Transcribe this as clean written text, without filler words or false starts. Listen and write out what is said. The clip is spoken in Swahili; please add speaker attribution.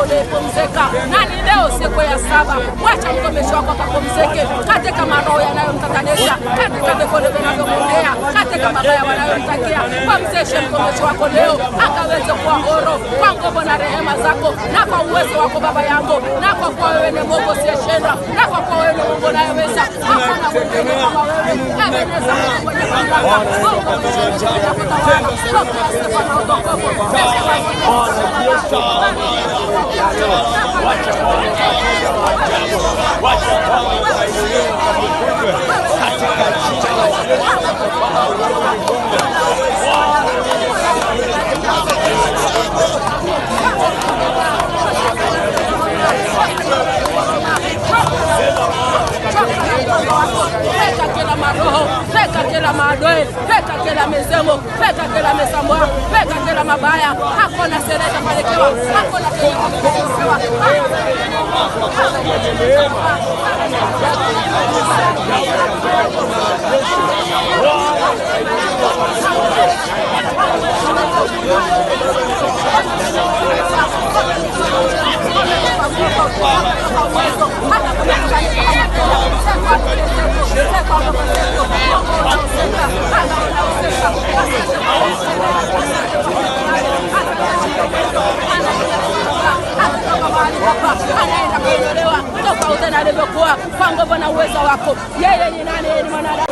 Speaker 1: ulipumzika. Nani leo siku ya 7, wacha mtumishi wako akapumzike katika maroho yanayomtatanisha, katika vifo vinavyomwendea, katika mabaya wanayomtakia. Pumzishe mtumishi wako leo akaweze kuwa huru kwa nguvu na rehema zako na kwa uwezo wako Baba yangu, na kwa kuwa wewe ni Mungu usiyeshindwa, na kwa kuwa wewe ni Mungu unayeweza. Hakuna mwingine kama wewe. Ebeneza Mungu mwenye mamlaka, Mungu mwenye kutawala, pokea sifa na utukufu. Peka kila maroho, peka kila maadui, peka kila mizimu, peka kila misambwa, peka kila mabaya. Hakuna siri itafanikiwa, hakuna kitu kitafanikiwa. Anaenda kuondolewa tofauti na alivyokuwa kwa nguvu na uwezo wako. Yeye ni nani? Yeye ni mwanadamu.